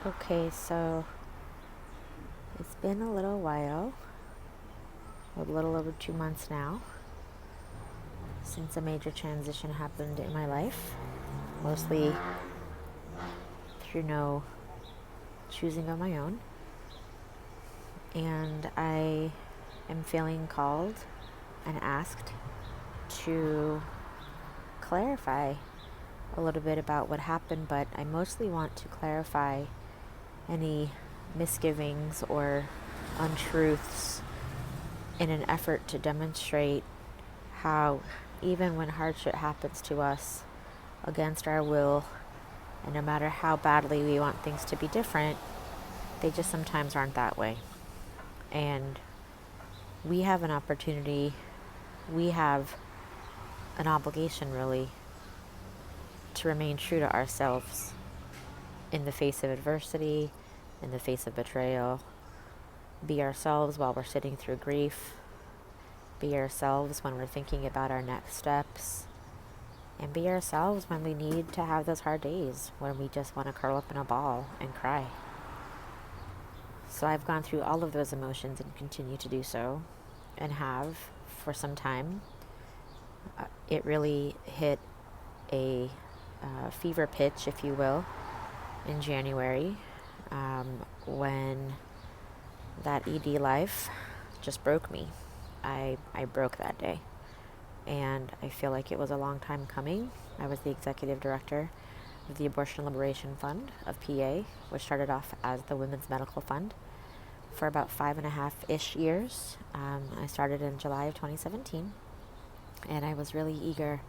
Okay, so it's been a little while, a little over 2 months now, since a major transition happened in my life, mostly through no choosing of my own. And I am feeling called and asked to clarify a little bit about what happened, but I mostly want to clarify any misgivings or untruths in an effort to demonstrate how, even when hardship happens to us against our will, and no matter how badly we want things to be different, they just sometimes aren't that way. And we have an opportunity, we have an obligation, really, to remain true to ourselves in the face of adversity, in the face of betrayal. Be ourselves while we're sitting through grief. Be ourselves when we're thinking about our next steps. And be ourselves when we need to have those hard days, when we just want to curl up in a ball and cry. So I've gone through all of those emotions and continue to do so, and have for some time. It really hit a fever pitch, if you will, in January, when that ED life just broke me. I broke that day. And I feel like it was a long time coming. I was the executive director of the Abortion Liberation Fund of PA, which started off as the Women's Medical Fund for about 5.5-ish years. I started in July of 2017, and I was really eager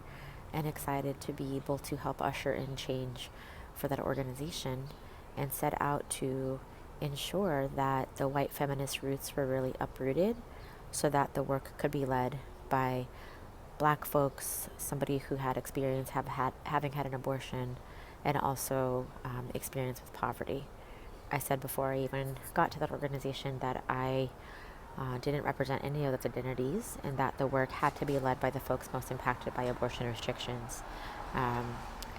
and excited to be able to help usher in change for that organization, and set out to ensure that the white feminist roots were really uprooted so that the work could be led by Black folks, somebody who had experience having had an abortion, and also experience with poverty. I said before I even got to that organization that I didn't represent any of those identities, and that the work had to be led by the folks most impacted by abortion restrictions.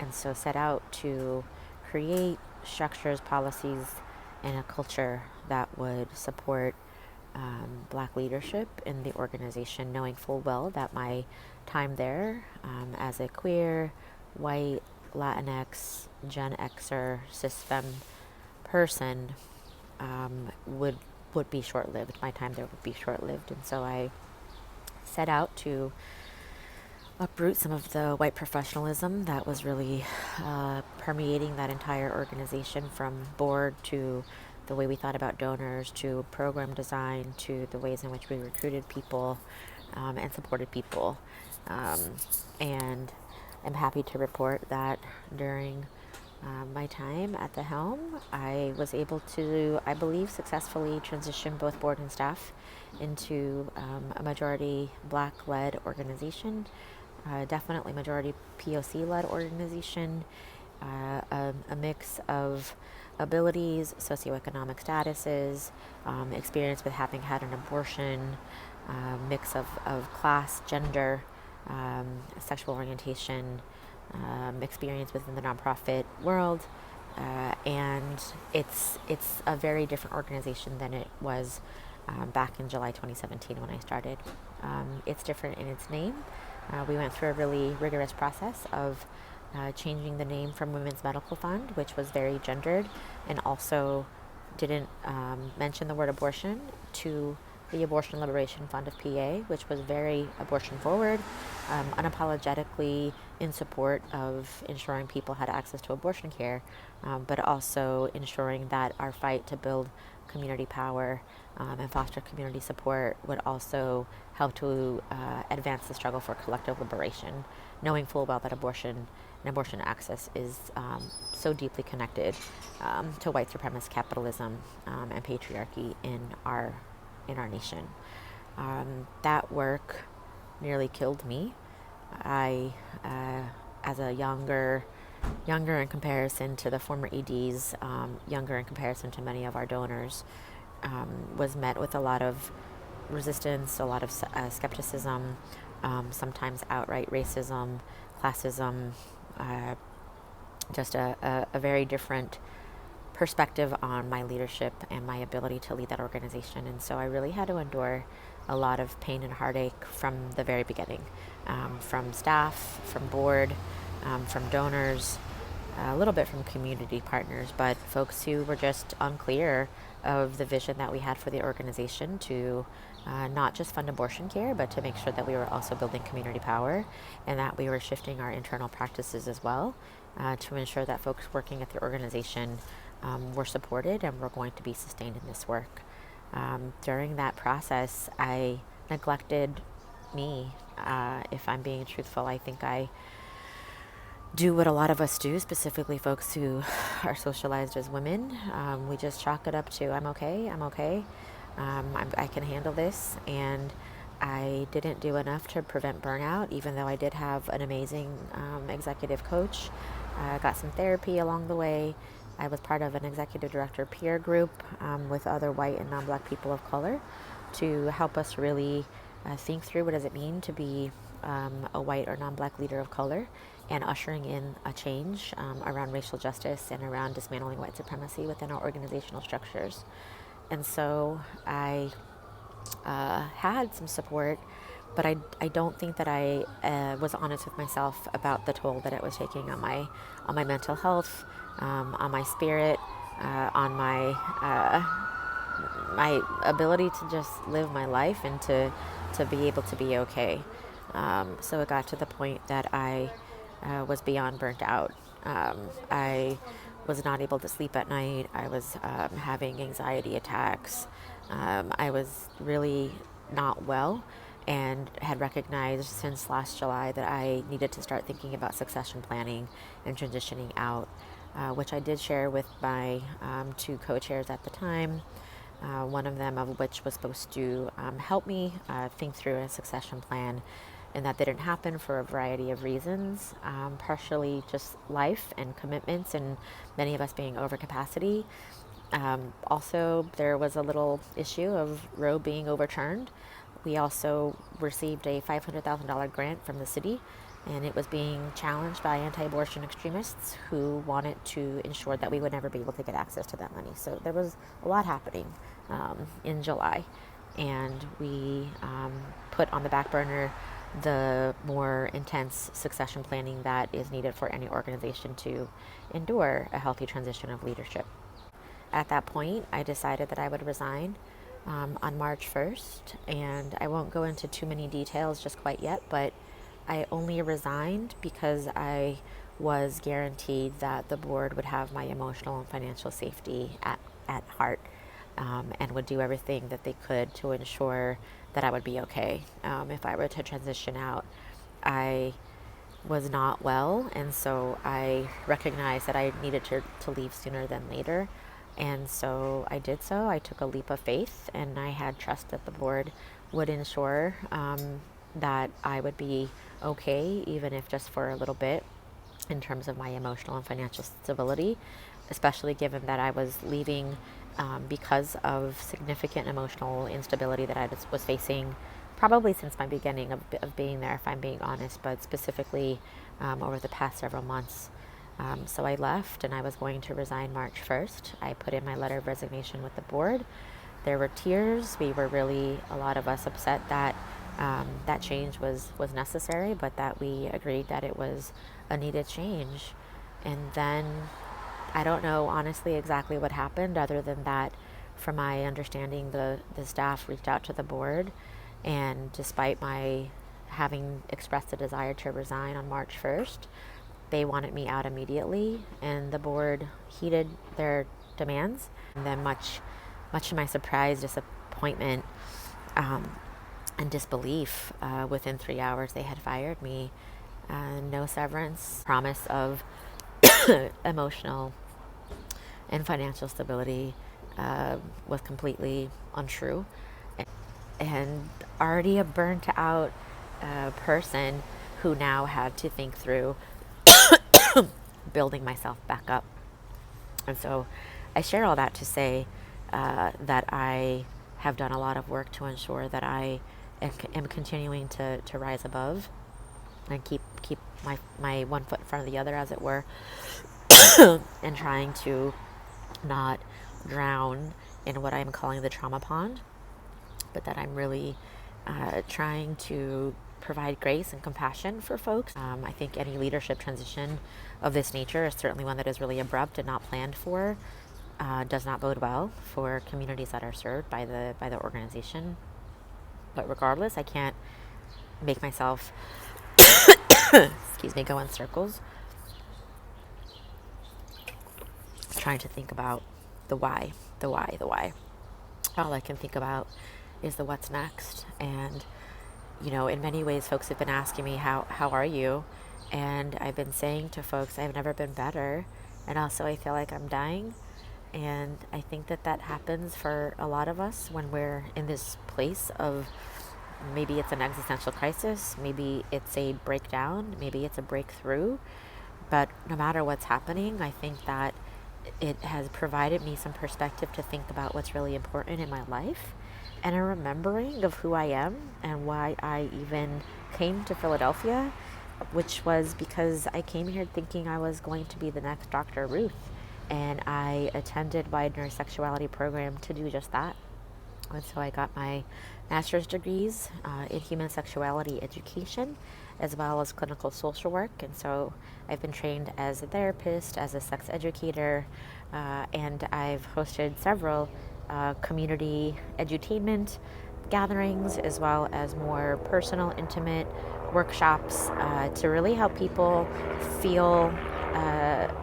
And so set out to create structures, policies, and a culture that would support Black leadership in the organization, knowing full well that my time there as a queer, white, Latinx, Gen Xer, cis femme person would be short-lived. My time there would be short-lived. And so I set out to uproot some of the white professionalism that was really permeating that entire organization, from board to the way we thought about donors, to program design, to the ways in which we recruited people and supported people. And I'm happy to report that during my time at the helm, I was able to, I believe, successfully transition both board and staff into a majority Black-led organization, definitely majority POC-led organization, a mix of abilities, socioeconomic statuses, experience with having had an abortion, mix of class, gender, sexual orientation, experience within the nonprofit world, and it's a very different organization than it was back in July 2017 when I started. It's different in its name. We went through a really rigorous process of changing the name from Women's Medical Fund, which was very gendered and also didn't mention the word abortion, to the Abortion Liberation Fund of PA, which was very abortion forward, unapologetically in support of ensuring people had access to abortion care, but also ensuring that our fight to build community power and foster community support would also help to advance the struggle for collective liberation, knowing full well that abortion and abortion access is so deeply connected to white supremacist capitalism and patriarchy in our nation. That work nearly killed me. I, as a younger in comparison to the former EDs, younger in comparison to many of our donors, was met with a lot of resistance, a lot of skepticism, sometimes outright racism, classism, just a very different perspective on my leadership and my ability to lead that organization. And so I really had to endure a lot of pain and heartache from the very beginning, from staff, from board, from donors, a little bit from community partners, but folks who were just unclear of the vision that we had for the organization to not just fund abortion care, but to make sure that we were also building community power and that we were shifting our internal practices as well to ensure that folks working at the organization were supported and were going to be sustained in this work. During that process, I neglected me. If I'm being truthful, I think I do what a lot of us do, specifically folks who are socialized as women. We just chalk it up to, I'm okay, I can handle this. And I didn't do enough to prevent burnout, even though I did have an amazing executive coach. I got some therapy along the way. I was part of an executive director peer group with other white and non-Black people of color to help us really think through what does it mean to be a white or non-Black leader of color, and ushering in a change around racial justice and around dismantling white supremacy within our organizational structures. And so I had some support, but I don't think that I was honest with myself about the toll that it was taking on my mental health, on my spirit, on my ability to just live my life and to be able to be okay. So it got to the point that I was beyond burnt out. I was not able to sleep at night. I was having anxiety attacks. I was really not well and had recognized since last July that I needed to start thinking about succession planning and transitioning out, which I did share with my two co-chairs at the time, one of them of which was supposed to help me think through a succession plan. And that didn't happen for a variety of reasons, partially just life and commitments and many of us being over capacity. Also, there was a little issue of Roe being overturned. We also received a $500,000 grant from the city, and it was being challenged by anti-abortion extremists who wanted to ensure that we would never be able to get access to that money. So there was a lot happening in July, and we put on the back burner the more intense succession planning that is needed for any organization to endure a healthy transition of leadership. At that point, I decided that I would resign on March 1st, and I won't go into too many details just quite yet, but I only resigned because I was guaranteed that the board would have my emotional and financial safety at heart, and would do everything that they could to ensure that I would be okay. If I were to transition out, I was not well, and so I recognized that I needed to leave sooner than later. And so I did so. I took a leap of faith, and I had trust that the board would ensure that I would be okay, even if just for a little bit, in terms of my emotional and financial stability, especially given that I was leaving because of significant emotional instability that I was facing probably since my beginning of being there, if I'm being honest, but specifically over the past several months. So I left, and I was going to resign March 1st. I put in my letter of resignation with the board. There were tears. We were really, a lot of us, upset that that change was necessary, but that we agreed that it was a needed change. And then I don't know honestly exactly what happened, other than that, from my understanding, the staff reached out to the board, and despite my having expressed a desire to resign on March 1st, they wanted me out immediately, and the board heeded their demands. And then much to my surprise, disappointment, and disbelief, within 3 hours they had fired me. No severance, promise of emotional and financial stability was completely untrue. And already a burnt out person who now had to think through building myself back up. And so I share all that to say that I have done a lot of work to ensure that I am continuing to rise above and keep my one foot in front of the other, as it were, and trying to not drown in what I'm calling the trauma pond, but that I'm really trying to provide grace and compassion for folks. I think any leadership transition of this nature is certainly one that is really abrupt and not planned for. Does not bode well for communities that are served by the organization. But regardless, I can't make myself excuse me, go in circles trying to think about the why, the why, the why. All I can think about is the what's next. And, you know, in many ways, folks have been asking me, how are you? And I've been saying to folks, I've never been better. And also, I feel like I'm dying. And I think that happens for a lot of us when we're in this place of maybe it's an existential crisis, maybe it's a breakdown, maybe it's a breakthrough. But no matter what's happening, I think that it has provided me some perspective to think about what's really important in my life, and a remembering of who I am and why I even came to Philadelphia, which was because I came here thinking I was going to be the next Dr. Ruth. And I attended Widener's sexuality program to do just that. And so I got my master's degrees in human sexuality education, as well as clinical social work. And so I've been trained as a therapist, as a sex educator, and I've hosted several community edutainment gatherings, as well as more personal, intimate workshops to really help people feel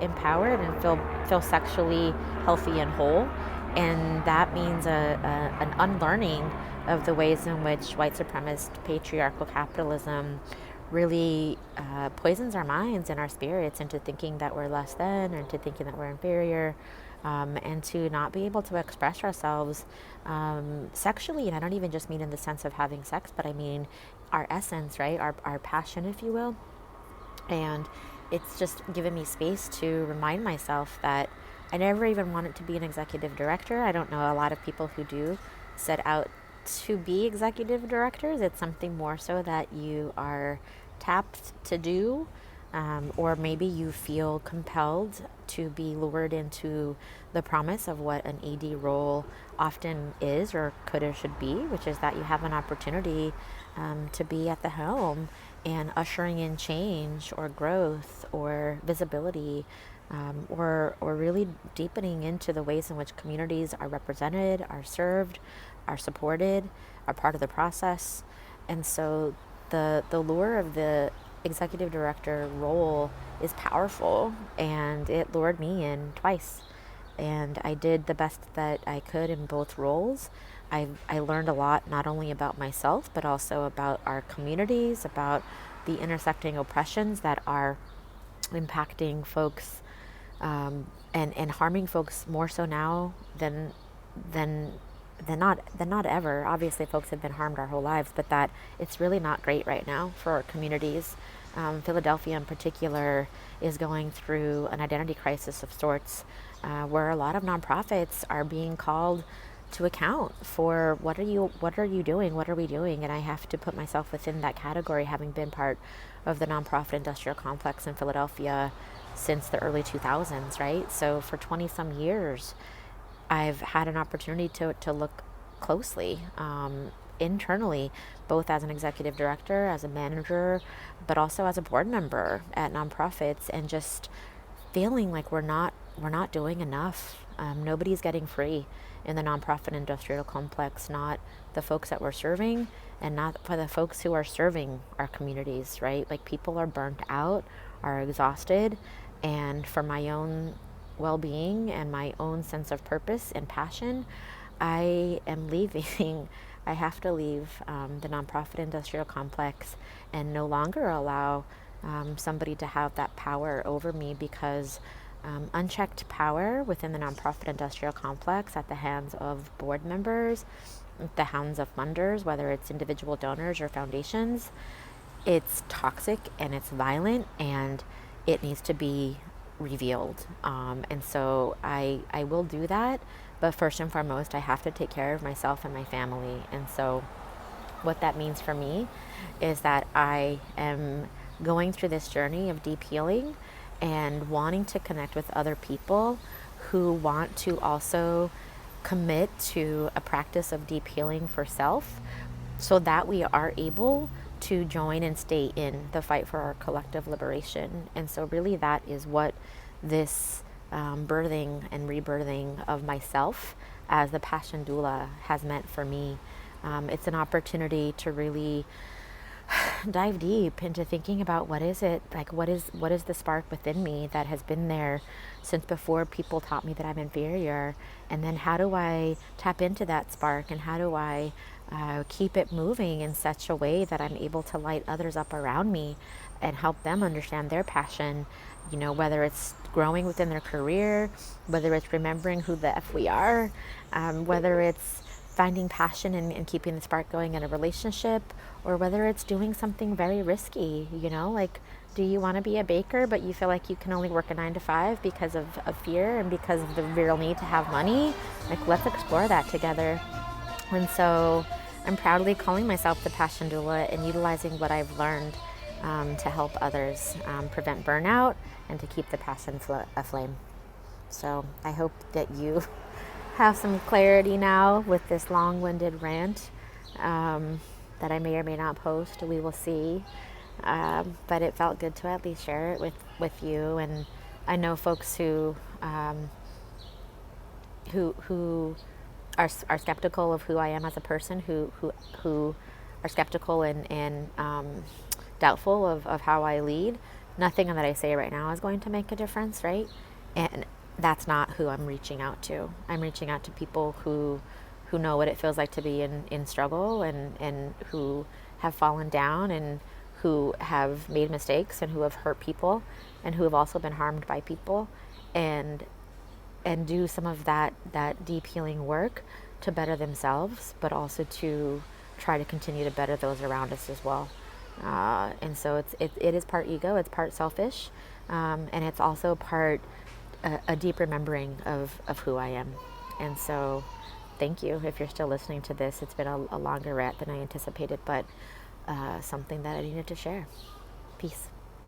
empowered and feel sexually healthy and whole. And that means an unlearning of the ways in which white supremacist patriarchal capitalism really poisons our minds and our spirits into thinking that we're less than, or into thinking that we're inferior, and to not be able to express ourselves sexually. And I don't even just mean in the sense of having sex, but I mean our essence, right? Our passion, if you will. And it's just given me space to remind myself that I never even wanted to be an executive director. I don't know a lot of people who do set out to be executive directors. It's something more so that you are tapped to do, or maybe you feel compelled to be lured into the promise of what an ED role often is, or could or should be, which is that you have an opportunity to be at the helm and ushering in change or growth or visibility, or really deepening into the ways in which communities are represented, are served, are supported, are part of the process. And so the lure of the executive director role is powerful, and it lured me in twice. And I did the best that I could in both roles. I learned a lot, not only about myself, but also about our communities, about the intersecting oppressions that are impacting folks, and harming folks more so now than not ever. Obviously, folks have been harmed our whole lives, but that it's really not great right now for our communities. Philadelphia in particular is going through an identity crisis of sorts, where a lot of nonprofits are being called to account for what are you doing, what are we doing. And I have to put myself within that category, having been part of the nonprofit industrial complex in Philadelphia since the early 2000s, right? So for 20 some years, I've had an opportunity to look closely internally, both as an executive director, as a manager, but also as a board member at nonprofits, and just feeling like we're not doing enough. Nobody's getting free in the nonprofit industrial complex, not the folks that we're serving, and not for the folks who are serving our communities, right? Like, people are burnt out, are exhausted, and for my own well-being and my own sense of purpose and passion, I am leaving. I have to leave the nonprofit industrial complex and no longer allow somebody to have that power over me, because unchecked power within the nonprofit industrial complex at the hands of board members, at the hands of funders, whether it's individual donors or foundations, it's toxic and it's violent, and it needs to be revealed. And so I will do that, but first and foremost, I have to take care of myself and my family. And so what that means for me is that I am going through this journey of deep healing and wanting to connect with other people who want to also commit to a practice of deep healing for self so that we are able to join and stay in the fight for our collective liberation. And so really that is what this birthing and rebirthing of myself as the passion doula has meant for me. It's an opportunity to really dive deep into thinking about what is it, like what is the spark within me that has been there since before people taught me that I'm inferior, and then how do I tap into that spark, and how do I keep it moving in such a way that I'm able to light others up around me and help them understand their passion, you know, whether it's growing within their career, whether it's remembering who the F we are, whether it's finding passion and keeping the spark going in a relationship, or whether it's doing something very risky, you know, like, do you want to be a baker, but you feel like you can only work a 9 to 5 because of fear and because of the real need to have money? Like, let's explore that together. And so I'm proudly calling myself the Passion Doula and utilizing what I've learned to help others prevent burnout and to keep the passion aflame. So I hope that you have some clarity now with this long-winded rant that I may or may not post. We will see. But it felt good to at least share it with you. And I know folks who are skeptical of who I am as a person, who are skeptical and doubtful of how I lead. Nothing that I say right now is going to make a difference, right? And that's not who I'm reaching out to. I'm reaching out to people who know what it feels like to be in struggle, and who have fallen down, and who have made mistakes, and who have hurt people, and who have also been harmed by people, and do some of that deep healing work to better themselves, but also to try to continue to better those around us as well. And so it is part ego, it's part selfish, and it's also part a deep remembering of who I am. And so thank you if you're still listening to this. It's been a longer rant than I anticipated, but something that I needed to share. Peace.